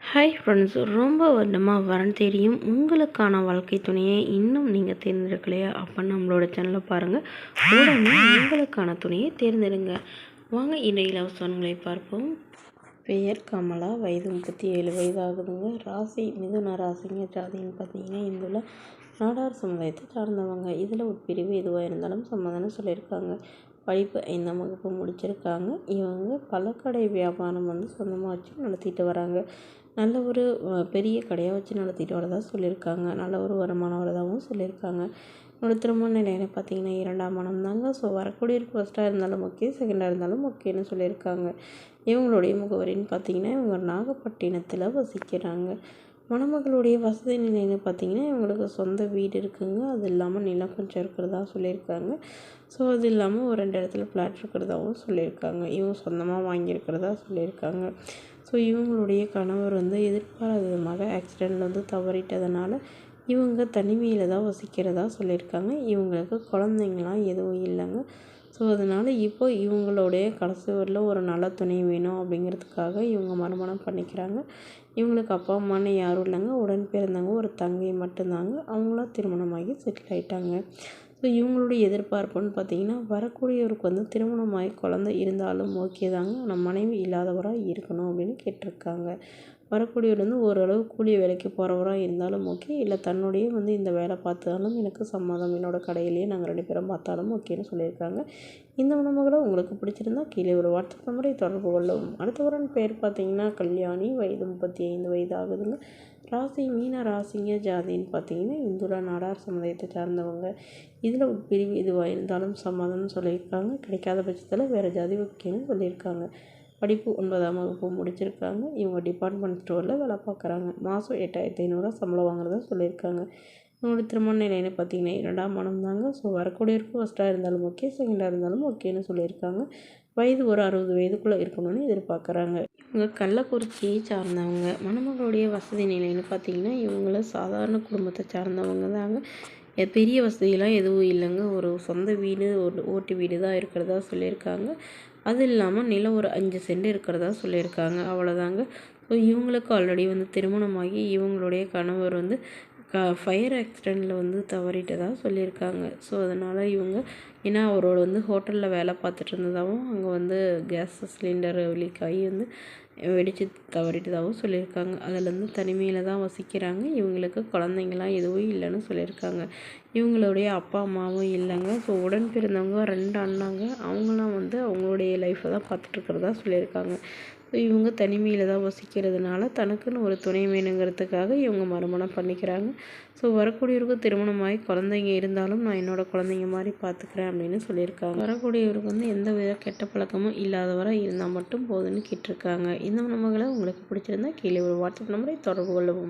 Hi friends, ரொம்ப வருடமாக வரன் தேடியும் உங்களுக்கான வாழ்க்கை துணையை இன்னும் நீங்கள் தேர்ந்தெடுக்கலையா? அப்போ நம்மளோட சேனலை பாருங்கள். உடனே உங்களுக்கான துணையை தேர்ந்தெடுங்க. வாங்க இன்றைய இலவசங்களை பார்ப்போம். பெயர் கமலா, வயது 37 வயது ஆகுதுங்க. ராசி மிதுன ராசிங்க. ஜாதின்னு பார்த்தீங்கன்னா இந்துல நாடார் சமுதாயத்தை சார்ந்தவங்க. இதில் ஒரு பிரிவு எதுவாக இருந்தாலும் சம்மதம்னு சொல்லியிருக்காங்க. படிப்பு 5ஆம் வகுப்பு முடிச்சிருக்காங்க. இவங்க பழக்கடை வியாபாரம் சொந்தமாக வச்சு நடத்திட்டு வராங்க. நல்ல ஒரு பெரிய கடையாக வச்சு நடத்திட்டு வரதா சொல்லியிருக்காங்க. நல்ல ஒரு வருமானம் வரதாகவும் சொல்லியிருக்காங்க. என்னோட திருமண நிலையில பார்த்தீங்கன்னா 2ஆம் மனம் தாங்க. ஸோ வரக்கூடியவருக்கு ஃபஸ்ட்டாக இருந்தாலும் ஓகே, செகண்டாக இருந்தாலும் ஓகேன்னு சொல்லியிருக்காங்க. இவங்களுடைய முகவரின்னு பார்த்தீங்கன்னா இவங்க நாகப்பட்டினத்தில் வசிக்கிறாங்க. மணமகளுடைய வசதி நிலைன்னு பார்த்தீங்கன்னா இவங்களுக்கு சொந்த வீடு இருக்குங்க. அது இல்லாமல் நிலம் கொஞ்சம் இருக்கிறதா சொல்லியிருக்காங்க. ஸோ அது இல்லாமல் ஒரு 2 இடத்துல ஃப்ளாட் இருக்கிறதாகவும் சொல்லியிருக்காங்க. இவங்க சொந்தமாக வாங்கியிருக்கிறதா சொல்லியிருக்காங்க. ஸோ இவங்களுடைய கணவர் எதிர்பாராத விதமாக ஆக்சிடெண்ட்டில் தவறிட்டதுனால இவங்க தனிமையில் தான் வசிக்கிறதா சொல்லியிருக்காங்க. இவங்களுக்கு குழந்தைங்களாம் எதுவும் இல்லைங்க. ஸோ அதனால் இப்போ இவங்களுடைய கடைசி வரல ஒரு நல்ல துணை வேணும் அப்படிங்கிறதுக்காக இவங்க மறுமணம் பண்ணிக்கிறாங்க. இவங்களுக்கு அப்பா அம்மான்னு யாரும் இல்லைங்க. உடன் பிறந்தவங்க ஒரு தங்கை மட்டும்தாங்க. அவங்களாம் திருமணமாகி செட்டில் ஆகிட்டாங்க. ஸோ இவங்களுடைய எதிர்பார்ப்புன்னு பார்த்தீங்கன்னா வரக்கூடியவருக்கு திருமணமாகி குழந்தை இருந்தாலும் ஓகே தாங்க. ஆனால் மனைவி இல்லாதவராக இருக்கணும் அப்படின்னு கேட்டிருக்காங்க. வரக்கூடியவர் ஓரளவு கூலி வேலைக்கு போகிறவராக இருந்தாலும் ஓகே, இல்லை தன்னுடைய இந்த வேலை பார்த்தாலும் எனக்கு சம்மதம், என்னோடய கடையிலேயே நாங்கள் 2 பேரும் பார்த்தாலும் ஓகேன்னு சொல்லியிருக்காங்க. இந்த மணமகளை உங்களுக்கு பிடிச்சிருந்தா கீழே ஒரு வாட்ஸ்அப் நம்பரை தொடர்பு கொள்ளவும். அடுத்தவரன் பேர் பார்த்தீங்கன்னா கல்யாணி, வயது 35 வயது ஆகுதுங்க. ராசி மீன ராசிங்க. ஜாதின்னு பார்த்தீங்கன்னா இந்துல நாடார் சமுதாயத்தை சார்ந்தவங்க. இதில் ஒரு பிரிவு எதுவாக இருந்தாலும் சம்மதம்னு சொல்லியிருக்காங்க. கிடைக்காத பட்சத்தில் வேறு ஜாதி ஓகேன்னு சொல்லியிருக்காங்க. படிப்பு 9ஆம் வகுப்பு முடிச்சிருக்காங்க. இவங்க டிபார்ட்மெண்ட் ஸ்டோரில் வேலை பார்க்குறாங்க. மாதம் 8500 சம்பளம் வாங்குறதா சொல்லியிருக்காங்க. இவங்களோட திருமண நிலைன்னு பார்த்தீங்கன்னா 2ஆம் மனம் தாங்க. ஸோ வரக்கூடியவருக்கு ஃபஸ்ட்டாக இருந்தாலும் ஓகே, செகண்டாக இருந்தாலும் ஓகேன்னு சொல்லியிருக்காங்க. வயது ஒரு 60 வயதுக்குள்ளே இருக்கணும்னு எதிர்பார்க்குறாங்க. இவங்க கள்ளக்குறிச்சியை சார்ந்தவங்க. மணமகளுடைய வசதி நிலைன்னு பார்த்தீங்கன்னா இவங்கள சாதாரண குடும்பத்தை சார்ந்தவங்க தாங்க. பெரிய வசதியெல்லாம் எதுவும் இல்லைங்க. ஒரு சொந்த வீடு, ஒரு ஓட்டு வீடு தான் இருக்கிறதா சொல்லியிருக்காங்க. அது இல்லாமல் நிலம் ஒரு 5 சென்ட் இருக்கிறதா சொல்லியிருக்காங்க. அவ்வளோதாங்க. ஸோ இவங்களுக்கு ஆல்ரெடி திருமணமாகி இவங்களுடைய கணவர் ஃபயர் ஆக்சிடெண்ட்டில் தவறிட்டதாக சொல்லியிருக்காங்க. ஸோ அதனால் இவங்க ஏன்னா அவரோட ஹோட்டலில் வேலை பார்த்துட்டு இருந்ததாகவும் அங்கே கேஸ் சிலிண்டர் லீக் ஆகி வெடித்து தவறிட்டதாகவும் சொல்லியிருக்காங்க. அதில் தனிமையில் தான் வசிக்கிறாங்க. இவங்களுக்கு குழந்தைங்களாம் எதுவும் இல்லைன்னு சொல்லியிருக்காங்க. இவங்களுடைய அப்பா அம்மாவும் இல்லைங்க. ஸோ உடன் பிறந்தவங்க 2 அண்ணாங்க. அவங்களாம் அவங்களுடைய லைஃப்பை தான் பார்த்துட்ருக்கிறதா சொல்லியிருக்காங்க. ஸோ இவங்க தனிமையில் தான் வசிக்கிறதுனால தனக்குன்னு ஒரு துணை வேணுங்கிறதுக்காக இவங்க மறுமணம் பண்ணிக்கிறாங்க. ஸோ வரக்கூடியவருக்கு திருமணமாகி குழந்தைங்க இருந்தாலும் நான் என்னோடய குழந்தைங்க மாதிரி பார்த்துக்கிறேன் அப்படின்னு சொல்லியிருக்காங்க. வரக்கூடியவருக்கு எந்த வித கெட்ட பழக்கமும் இல்லாதவராக இருந்தால் மட்டும் போதுன்னு கேட்டிருக்காங்க. இந்த மணமகளை உங்களுக்கு பிடிச்சிருந்தா கீழே ஒரு வாட்ஸ்அப் நம்பரை தொடர்பு கொள்ளவும்.